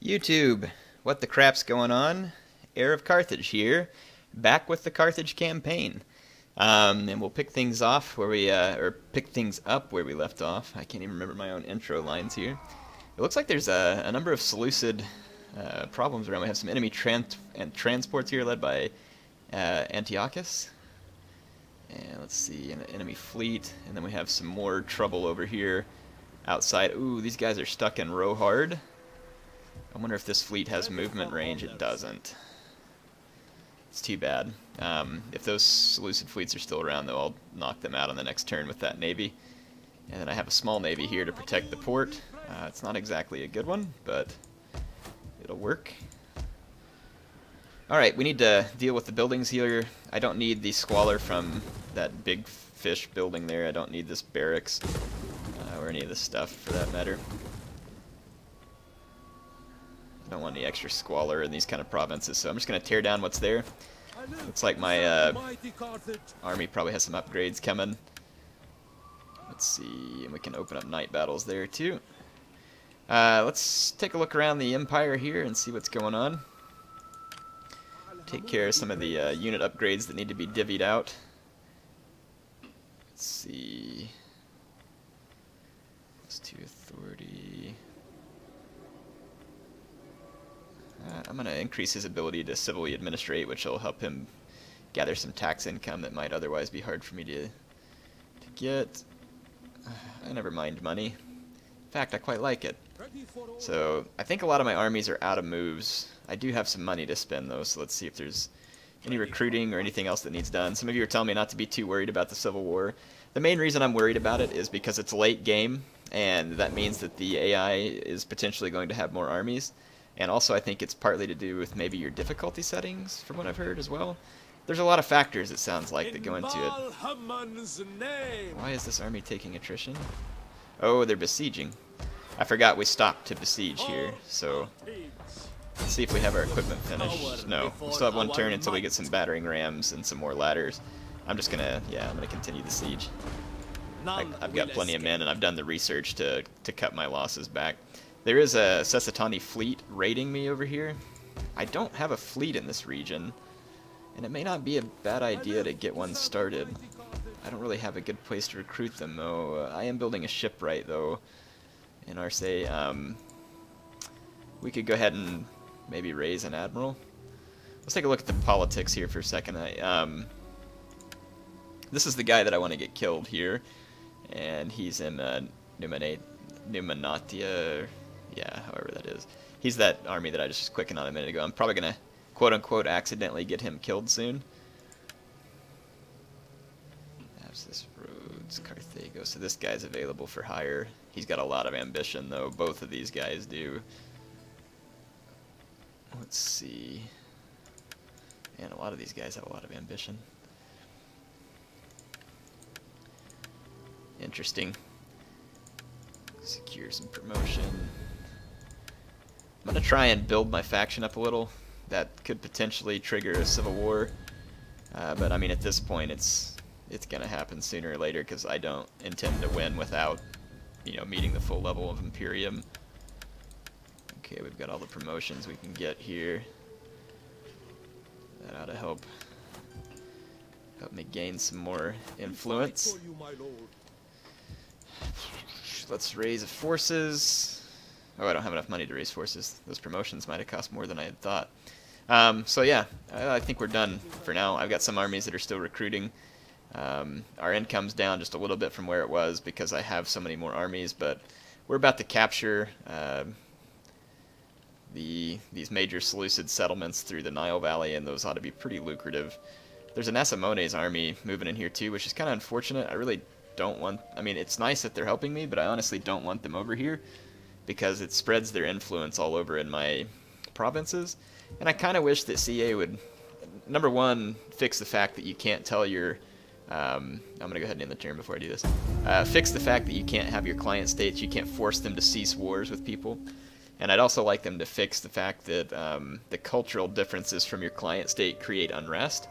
YouTube, what the crap's going on? HeirofCarthage here, back with the Carthage campaign. And we'll pick things off where we, or pick things up where we left off. I can't even remember my own intro lines here. It looks like there's a number of Seleucid problems around. We have some enemy transports here led by Antiochus. And let's see, an enemy fleet. And then we have some more trouble over here outside. Ooh, these guys are stuck in row hard. I wonder if this fleet has movement range. It doesn't. It's too bad. If those Seleucid fleets are still around, though, I'll knock them out on the next turn with that navy. And then I have a small navy here to protect the port. It's not exactly a good one, but it'll work. Alright, we need to deal with the buildings here. I don't need the squalor from that big fish building there. I don't need this barracks, or any of this stuff for that matter. I don't want any extra squalor in these kind of provinces, so I'm just going to tear down what's there. Looks like my army probably has some upgrades coming. Let's see, and we can open up night battles there too. Let's take a look around the empire here and see what's going on. Take care of some of the unit upgrades that need to be divvied out. Let's see. +2 authority. I'm going to increase his ability to civilly administrate, which will help him gather some tax income that might otherwise be hard for me to get. I never mind money. In fact, I quite like it. So I think a lot of my armies are out of moves. I do have some money to spend, though, so let's see if there's any recruiting or anything else that needs done. Some of you are telling me not to be too worried about the Civil War. The main reason I'm worried about it is because it's late game, and that means that the AI is potentially going to have more armies. And also I think it's partly to do with maybe your difficulty settings, from what I've heard as well. There's a lot of factors, it sounds like, that go into it. Why is this army taking attrition? Oh, they're besieging. I forgot we stopped to besiege here, so let's see if we have our equipment finished. No, we still have one turn until we get some battering rams and some more ladders. I'm just gonna, I'm gonna continue the siege. I've got plenty of men, and I've done the research to cut my losses back. There is a Cessatani fleet raiding me over here. I don't have a fleet in this region, and it may not be a bad idea to get one started. I don't really have a good place to recruit them, though. I am building a shipwright, though, in Arce. We could go ahead and maybe raise an admiral. Let's take a look at the politics here for a second. This is the guy that I want to get killed here, and he's in Numanatia, yeah, however that is. He's that army that I just was clicking on a minute ago. I'm probably going to, quote-unquote, accidentally get him killed soon. This Rhodes, Carthago. So this guy's available for hire. He's got a lot of ambition, though. Both of these guys do. Let's see. And a lot of these guys have a lot of ambition. Interesting. Secure some promotion. I'm going to try and build my faction up a little. That could potentially trigger a civil war. But I mean, at this point, it's going to happen sooner or later, because I don't intend to win without, meeting the full level of Imperium. Okay, we've got all the promotions we can get here. That ought to help me gain some more influence. Let's raise forces. Oh, I don't have enough money to raise forces. Those promotions might have cost more than I had thought. So yeah, I think we're done for now. I've got some armies that are still recruiting. Our income's down just a little bit from where it was because I have so many more armies, but we're about to capture these major Seleucid settlements through the Nile Valley, and those ought to be pretty lucrative. There's an Asamones army moving in here too, which is kind of unfortunate. I really don't want, I mean, it's nice that they're helping me, but I honestly don't want them over here because it spreads their influence all over in my provinces. And I kind of wish that CA would, number one, fix the fact that you can't tell your I'm going to go ahead and end the turn before I do this. Fix the fact that you can't have your client states, you can't force them to cease wars with people. And I'd also like them to fix the fact that the cultural differences from your client state create unrest.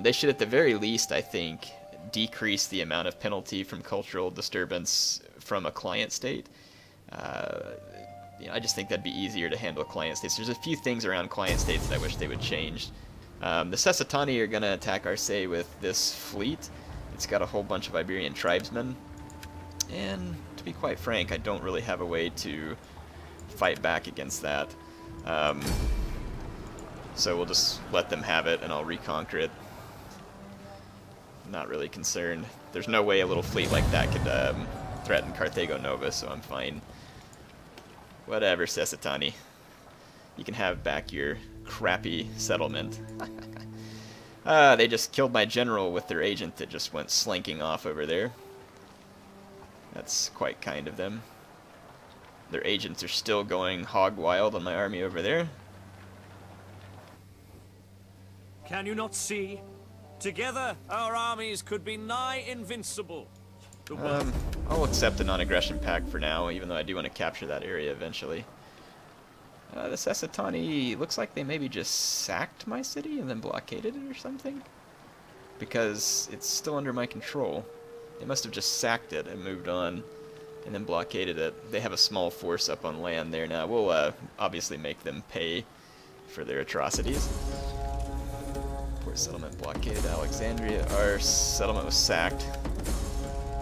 They should at the very least, I think, decrease the amount of penalty from cultural disturbance from a client state. I just think that'd be easier to handle client states. There's a few things around client states that I wish they would change. The Cessatani are going to attack Arcee with this fleet. It's got a whole bunch of Iberian tribesmen. And to be quite frank, I don't really have a way to fight back against that. So we'll just let them have it and I'll reconquer it. Not really concerned. There's no way a little fleet like that could threaten Carthago Nova, so I'm fine. Whatever, Cessatani. You can have back your crappy settlement. They just killed my general with their agent that just went slinking off over there. That's quite kind of them. Their agents are still going hog wild on my army over there. Can you not see? Together, our armies could be nigh invincible. I'll accept the non-aggression pact for now, even though I do want to capture that area eventually. The Cessatani looks like they maybe just sacked my city and then blockaded it or something. Because it's still under my control. They must have just sacked it and moved on and then blockaded it. They have a small force up on land there now. We'll obviously make them pay for their atrocities. Port settlement blockaded Alexandria. Our settlement was sacked.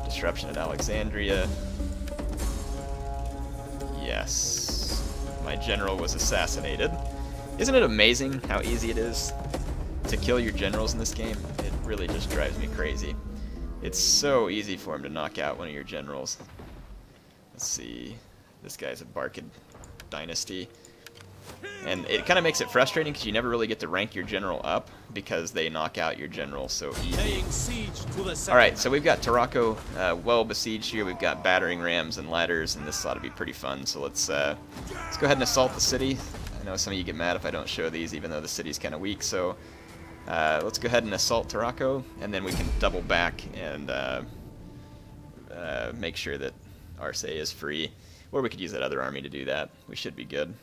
Disruption at Alexandria. Yes. My general was assassinated. Isn't it amazing how easy it is to kill your generals in this game? It really just drives me crazy. It's so easy for him to knock out one of your generals. Let's see. This guy's a Barcid dynasty. And it kind of makes it frustrating because you never really get to rank your general up because they knock out your general so easy. Alright, so we've got Tarraco well besieged here. We've got battering rams and ladders, and this ought to be pretty fun. So let's go ahead and assault the city. I know some of you get mad if I don't show these, even though the city's kind of weak. So let's go ahead and assault Tarraco, and then we can double back and make sure that Arcee is free. Or we could use that other army to do that. We should be good.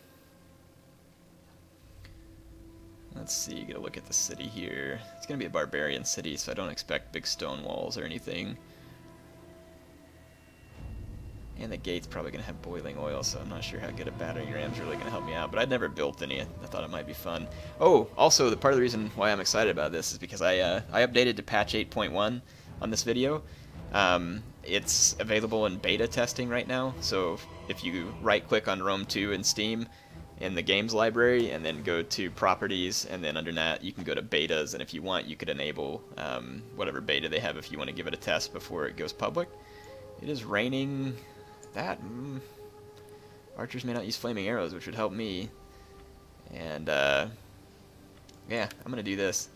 Let's see, get a look at the city here. It's going to be a barbarian city, so I don't expect big stone walls or anything. And the gate's probably going to have boiling oil, so I'm not sure how good a battering ram's really going to help me out. But I'd never built any. I thought it might be fun. Oh, also, the part of the reason why I'm excited about this is because I updated to patch 8.1 on this video. It's available in beta testing right now, so if you right-click on Rome 2 in Steam, in the games library, and then go to properties, and then under that you can go to betas, and if you want you could enable whatever beta they have if you want to give it a test before it goes public. It is raining. That archers may not use flaming arrows, which would help me. And yeah, I'm gonna do this.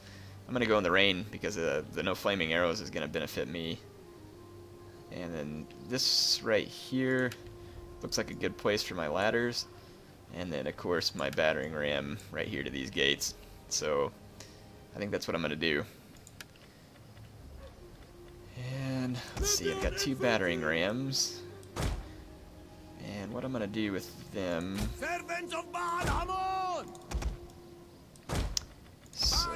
I'm gonna go in the rain because the no flaming arrows is gonna benefit me. And then this right here looks like a good place for my ladders. And then, of course, my battering ram right here to these gates. So, I think that's what I'm going to do. And, let's see, I've got 2 battering rams. And what I'm going to do with them... So,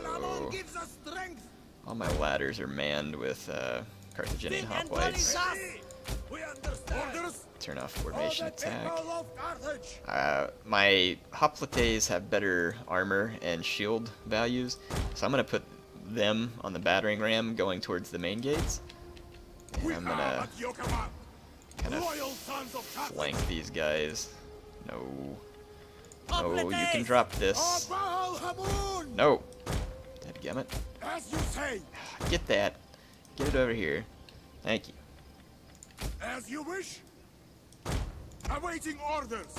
all my ladders are manned with Carthaginian hoplites. Turn off formation attack. My hoplites have better armor and shield values, so I'm going to put them on the battering ram going towards the main gates. And I'm going to kind of flank these guys. No. No, you can drop this. No. Dadgummit. Get that. Get it over here. Thank you. As you wish. Awaiting orders.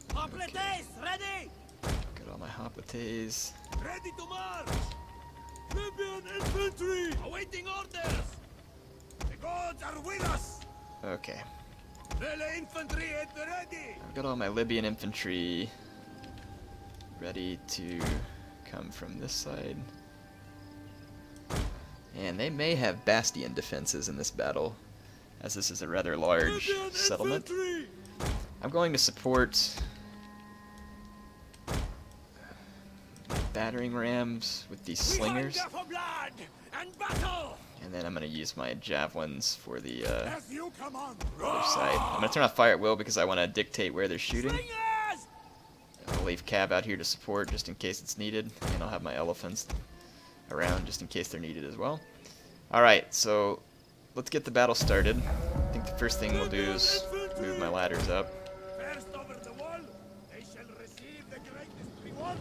Hoplites, ready! Got all my hoplites. Ready to march. Libyan infantry. Awaiting orders. The gods are with us. Okay. Melee infantry at the ready. I've got all my Libyan infantry ready to come from this side. And they may have bastion defenses in this battle, as this is a rather large settlement. I'm going to support battering rams with these slingers. And then I'm going to use my javelins for the As you command. other side. I'm going to turn off fire at will because I want to dictate where they're shooting. Slingers! I'll leave Cav out here to support just in case it's needed. And I'll have my elephants around just in case they're needed as well. Alright, so let's get the battle started. I think the first thing we'll do is move my ladders up. First over the wall, they shall receive the greatest reward.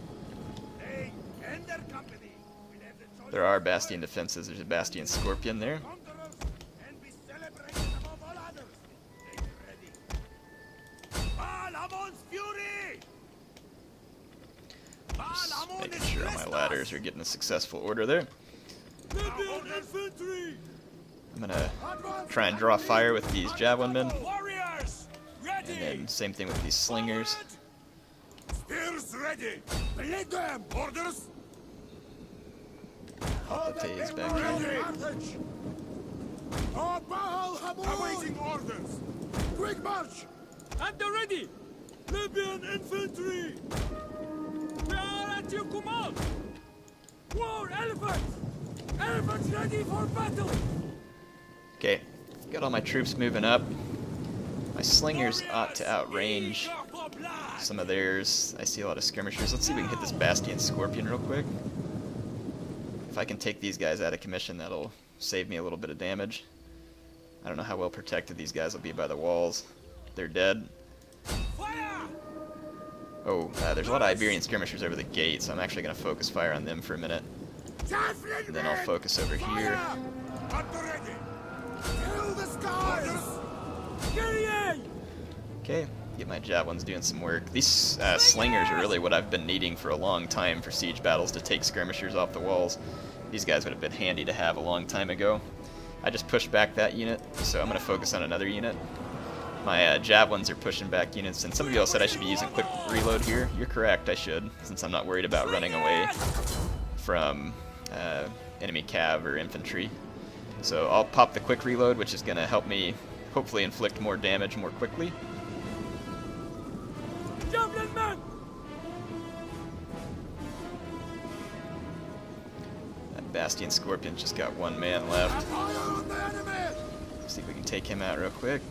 They and their company will have the choice There are Bastion defenses. There's a Bastion Scorpion there. of conquerors and be celebrated above all others. Make ready. Balamon's fury! Just Balamon making is sure all my ladders are getting a successful order there. infantry! I'm gonna try and draw fire with these javelin men, Warriors! Ready! and then same thing with these slingers. Spears ready! Lead them! Orders! Hoplites back here. Carthage! Awaiting orders! Quick march! And they're ready! Libyan infantry! We are at your command! War elephants! Elephants ready for battle! Okay, got all my troops moving up. My slingers ought to outrange some of theirs. I see a lot of skirmishers. Let's see if we can hit this Bastion Scorpion real quick. If I can take these guys out of commission, that'll save me a little bit of damage. I don't know how well protected these guys will be by the walls. They're dead. Fire! Oh, there's a lot of Iberian skirmishers over the gate, so I'm actually going to focus fire on them for a minute. And then I'll focus over here. At the ready! Fill the skies! Kyrie! Okay, get my javelins doing some work. These slingers are really what I've been needing for a long time for siege battles, to take skirmishers off the walls. These guys would have been handy to have a long time ago. I just pushed back that unit, so I'm going to focus on another unit. My javelins are pushing back units, and some of you all said I should be using quick reload here. You're correct, I should, since I'm not worried about running away from enemy cav or infantry. So I'll pop the quick reload, which is going to help me hopefully inflict more damage more quickly. Javelin men! That Bastion Scorpion just got one man left. Fire on the enemy! Let's see if we can take him out real quick.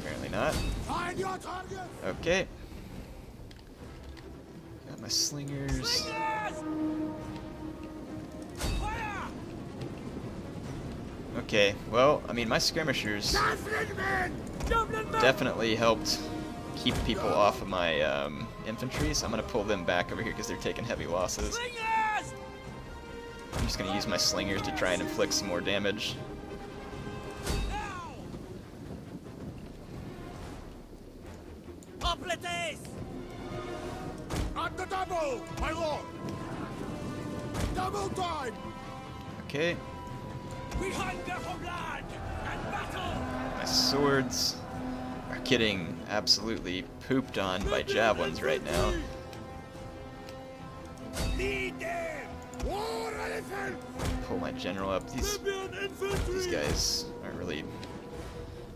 Apparently not. Find your target! Okay. Got my slingers. Slingers! Fire! Okay, well, I mean, my skirmishers Javelin men! Javelin men! definitely helped keep people off of my infantry, so I'm going to pull them back over here because they're taking heavy losses. Slingers! I'm just going to use my slingers to try and inflict some more damage. Now! Hoplites! At the double, my lord! Double time! Okay, We hunger for blood and battle! my swords are getting absolutely pooped on by javelins right now. Lead them! War elephant! Pull my general up. These guys aren't really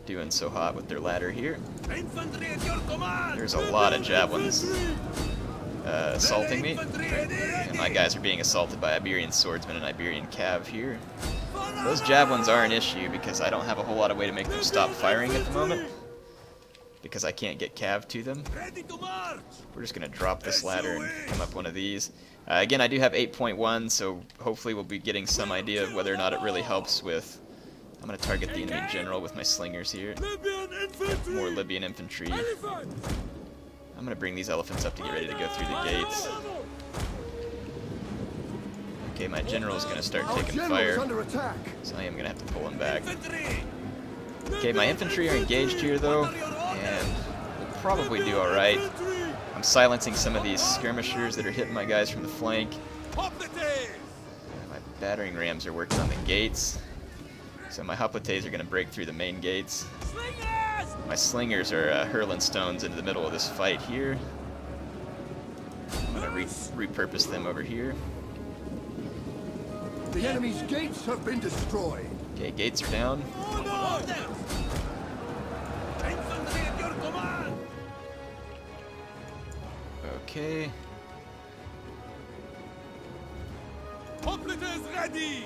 doing so hot with their ladder here. Infantry at your command! There's a lot of javelins assaulting me. And my guys are being assaulted by Iberian swordsmen and Iberian cav here. Those javelins are an issue because I don't have a whole lot of way to make them stop firing at the moment, because I can't get cav to them. Ready to march! We're just going to drop this ladder and come up one of these. Again, I do have 8.1, so hopefully we'll be getting some idea of whether or not it really helps with... I'm going to target the enemy general with my slingers here. Libyan infantry! More Libyan infantry. Elephant! I'm going to bring these elephants up to get ready to go through the gates. Okay, my general's going to start taking fire, so I am going to have to pull him back. Infantry! Okay, my infantry are engaged here though, and we'll probably do alright. I'm silencing some of these skirmishers that are hitting my guys from the flank. Hoplites! My battering rams are working on the gates, so my hoplites are going to break through the main gates. Slingers! My slingers are hurling stones into the middle of this fight here. I'm going to repurpose them over here. The enemy's gates have been destroyed. Okay, gates are down. Orders! Infantry at your command! Okay. Hoplites ready!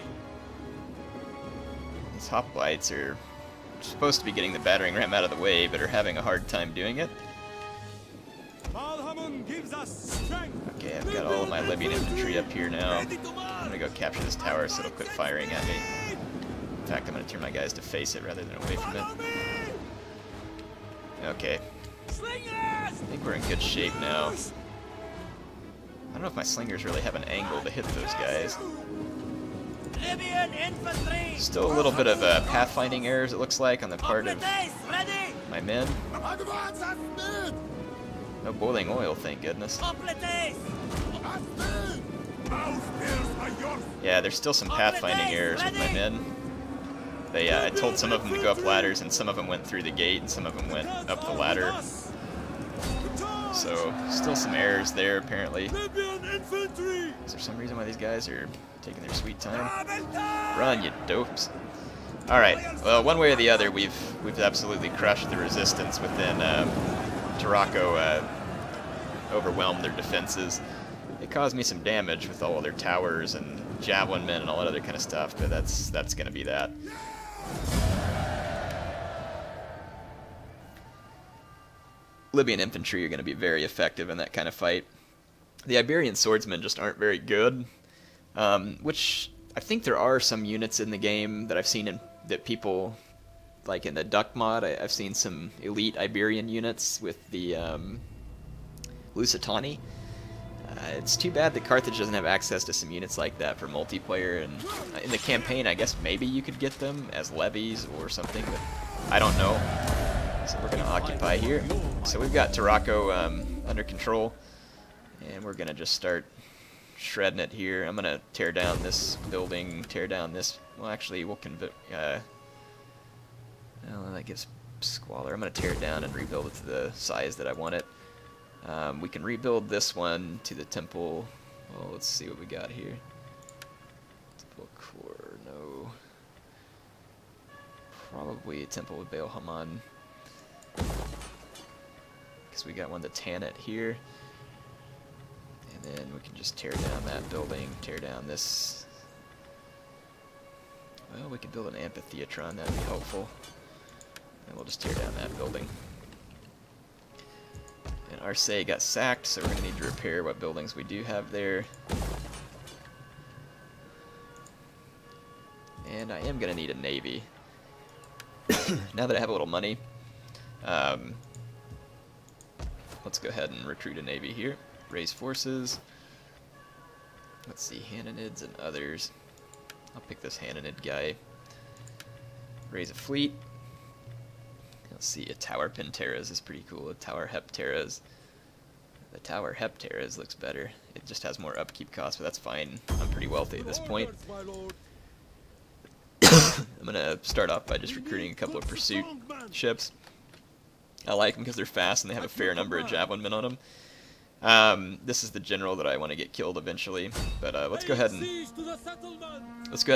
These hoplites are supposed to be getting the battering ram out of the way, but are having a hard time doing it. Okay, I've got all of my Libyan infantry up here now. I'm gonna go capture this tower so it'll quit firing at me. In fact, I'm gonna turn my guys to face it rather than away from it. Okay. I think we're in good shape now. I don't know if my slingers really have an angle to hit those guys. Still a little bit of pathfinding errors, it looks like, on the part of my men. No boiling oil, thank goodness. Yeah, there's still some pathfinding errors with my men. I told some of them to go up ladders, and some of them went through the gate, and some of them went up the ladder. So, still some errors there, apparently. Is there some reason why these guys are taking their sweet time? Run, you dopes. Alright, well, one way or the other, we've absolutely crushed the resistance within Tarraco, overwhelmed their defenses. It caused me some damage with all of their towers and javelin men and all that other kind of stuff, but that's going to be that. Libyan infantry are going to be very effective in that kind of fight. The Iberian swordsmen just aren't very good, which I think there are some units in the game that I've seen that people, like in the Duck mod, I've seen some elite Iberian units with the Cessatani. It's too bad that Carthage doesn't have access to some units like that for multiplayer, and in the campaign I guess maybe you could get them as levies or something, but I don't know. So we're going to occupy here. So we've got Terraco under control, and we're going to just start shredding it here. I'm going to tear down this building, tear down this, well actually we'll well, that gives squalor. I'm going to tear it down and rebuild it to the size that I want it. We can rebuild this one to the temple. Well, let's see what we got here. Temple core, no. Probably a temple with Baal Haman. Because we got one to Tanit here. And then we can just tear down that building, tear down this. Well, we could build an amphitheatron, that'd be helpful. And we'll just tear down that building. And Arcee got sacked, so we're going to need to repair what buildings we do have there. And I am going to need a navy. Now that I have a little money, let's go ahead and recruit a navy here. Raise forces. Let's see, Hananids and others. I'll pick this Hananid guy. Raise a fleet. Let's see, a Tower Penteras is pretty cool. A Tower Hepteras. The Tower Hepteras looks better. It just has more upkeep costs, but that's fine. I'm pretty wealthy at this point. I'm going to start off by just recruiting a couple of pursuit ships. I like them because they're fast and they have a fair number of javelin men on them. This is the general that I want to get killed eventually, but let's go ahead and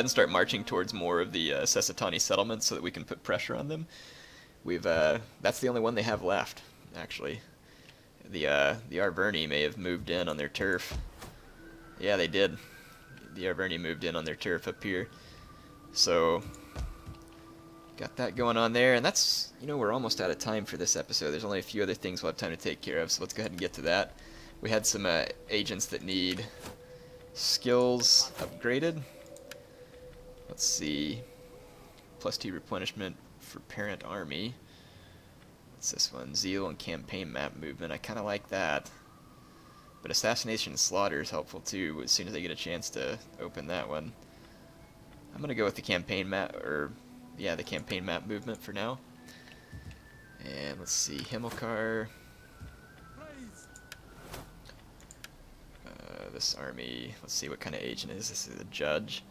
start marching towards more of the Cessatani settlements so that we can put pressure on them. That's the only one they have left, actually. The Arverni may have moved in on their turf. Yeah, they did. The Arverni moved in on their turf up here. So, got that going on there, and that's, we're almost out of time for this episode. There's only a few other things we'll have time to take care of, so let's go ahead and get to that. We had some agents that need skills upgraded. Let's see. +2 replenishment for parent army. What's this one? Zeal and campaign map movement. I kind of like that. But assassination and slaughter is helpful too, as soon as I get a chance to open that one. I'm going to go with the campaign map, the campaign map movement for now. And let's see, Himmelkar. This army, let's see what kind of agent is. This is a judge.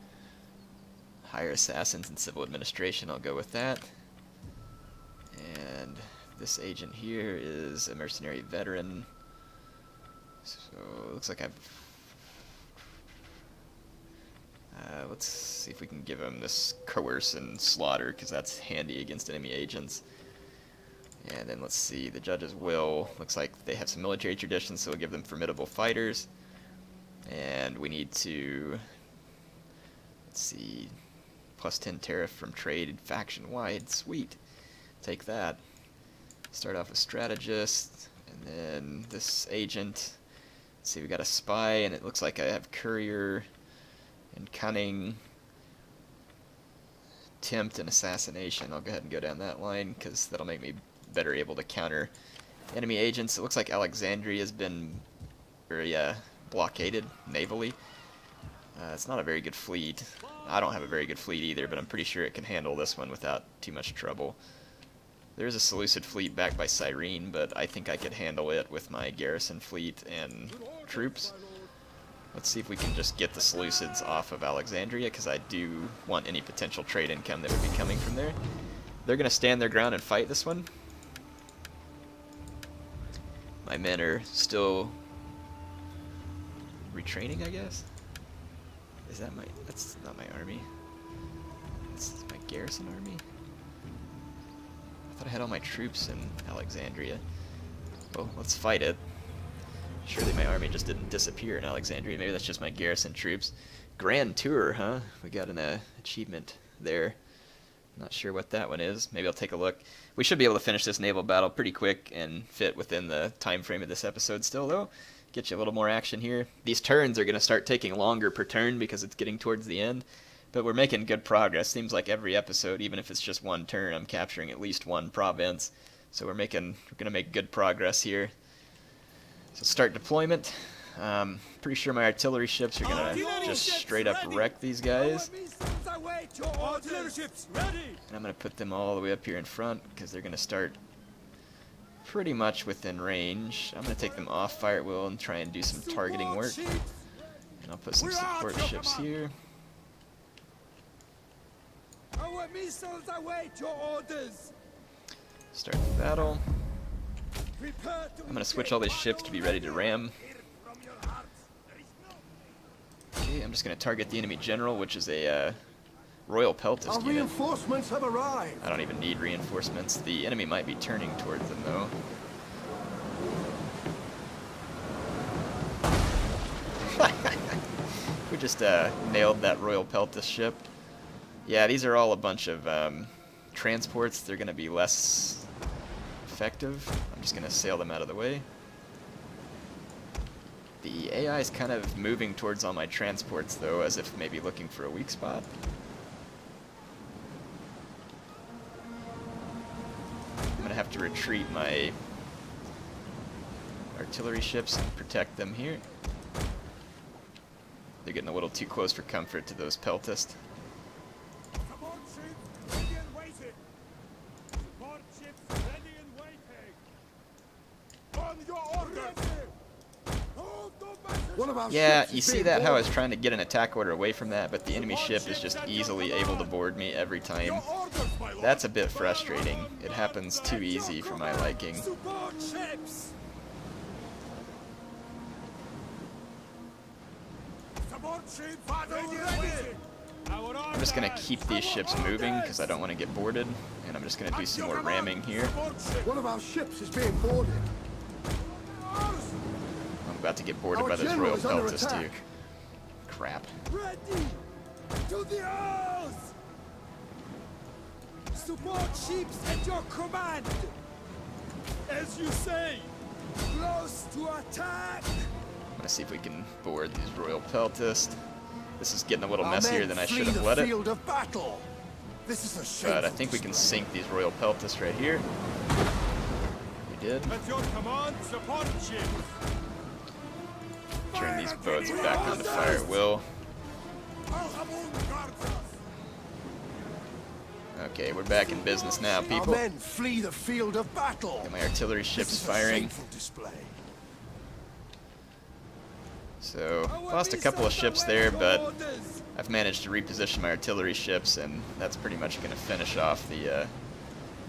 Hire assassins and civil administration, I'll go with that. And this agent here is a mercenary veteran. So it looks like let's see if we can give him this coerce and slaughter, because that's handy against enemy agents. And then let's see, the judge's will. Looks like they have some military traditions, so we'll give them formidable fighters. And we need to, let's see, plus 10 tariff from trade faction-wide. Sweet. Take that. Start off with strategist, and then this agent. Let's see, we got a spy, and it looks like I have courier and cunning, tempt, and assassination. I'll go ahead and go down that line, because that'll make me better able to counter enemy agents. It looks like Alexandria has been very blockaded navally. It's not a very good fleet. I don't have a very good fleet either, but I'm pretty sure it can handle this one without too much trouble. There's a Seleucid fleet backed by Cyrene, but I think I could handle it with my garrison fleet and troops. Let's see if we can just get the Seleucids off of Alexandria, because I do want any potential trade income that would be coming from there. They're going to stand their ground and fight this one. My men are still retraining, I guess? Is that my... That's not my army. That's my garrison army? I thought I had all my troops in Alexandria. Well, let's fight it. Surely my army just didn't disappear in Alexandria. Maybe that's just my garrison troops. Grand Tour, huh? We got an achievement there. Not sure what that one is. Maybe I'll take a look. We should be able to finish this naval battle pretty quick and fit within the time frame of this episode still, though. Get you a little more action here. These turns are going to start taking longer per turn because it's getting towards the end. But we're making good progress. Seems like every episode, even if it's just one turn, I'm capturing at least one province. So we're going to make good progress here. So start deployment. Pretty sure my artillery ships are going to just straight up wreck these guys. And I'm going to put them all the way up here in front because they're going to start pretty much within range. I'm going to take them off fire at will and try and do some targeting work. And I'll put some support ships here. Our missiles await your orders. Start the battle. I'm going to switch all these ships to be ready to ram. Okay, I'm just going to target the enemy general, which is a Royal Peltist Our unit. reinforcements have arrived. I don't even need reinforcements. The enemy might be turning towards them, though. We just nailed that Royal Peltist ship. Yeah, these are all a bunch of transports. They're going to be less effective. I'm just going to sail them out of the way. The AI is kind of moving towards all my transports, though, as if maybe looking for a weak spot. I'm going to have to retreat my artillery ships and protect them here. They're getting a little too close for comfort to those Peltists. Support ships ready and waiting. Support ships ready and waiting. On your orders. One of our Yeah, ships you is see being that how I was boarded. trying to get an attack order away from that, but the enemy ship is just easily able to board me every time. That's a bit frustrating. It happens too easy for my liking. Support ships. Support ships ready and waiting. I'm just going to keep these ships moving because I don't want to get boarded, and I'm just going to do some more ramming here. One of our ships is being boarded. I'm about to get boarded Our by this general Royal is under Peltist too. attack. Crap. Ready to the house. Support ships at your command. As you say. Close to attack. I'm going to see if we can board these Royal Peltist. This is getting a little Our messier men than I flee should have the let it. field of battle. This is a shame. But I think we can sink these Royal Peltists right here. We did. At your command, support ships. Turn these boats back onto fire at will. Okay, we're back in business now, Our people. men flee the field of battle. Got my artillery This ships is a firing. shameful display. So, lost a couple of ships there, but I've managed to reposition my artillery ships, and that's pretty much going to finish off the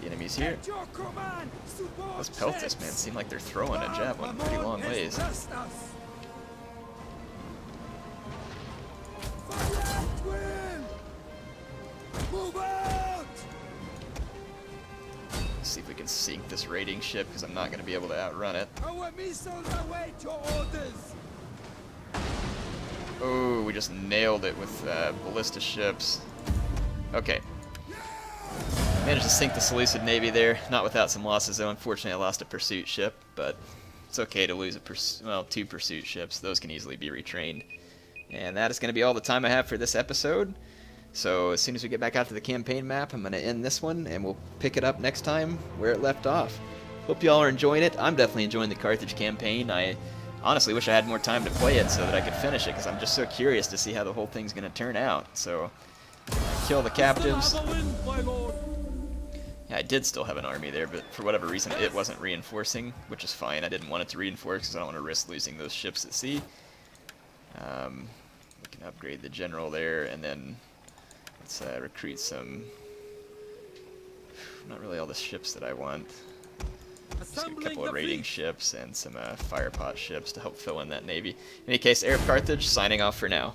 enemies here. Those Peltists, man, seem like they're throwing a javelin pretty long ways. Move out! Let's see if we can sink this raiding ship, because I'm not going to be able to outrun it. Our missiles await your orders. Oh, we just nailed it with ballista ships. Okay. Managed to sink the Seleucid Navy there. Not without some losses, though. Unfortunately, I lost a pursuit ship, but it's okay to lose two pursuit ships. Those can easily be retrained. And that is going to be all the time I have for this episode. So as soon as we get back out to the campaign map, I'm going to end this one, and we'll pick it up next time where it left off. Hope you all are enjoying it. I'm definitely enjoying the Carthage campaign. I honestly wish I had more time to play it so that I could finish it, because I'm just so curious to see how the whole thing's going to turn out. So, kill the captives. Yeah, I did still have an army there, but for whatever reason it wasn't reinforcing, which is fine. I didn't want it to reinforce because I don't want to risk losing those ships at sea. We can upgrade the general there, and then let's recruit some... Not really all the ships that I want. Just get a couple of raiding ships and some firepot ships to help fill in that navy. In any case, HeirofCarthage signing off for now.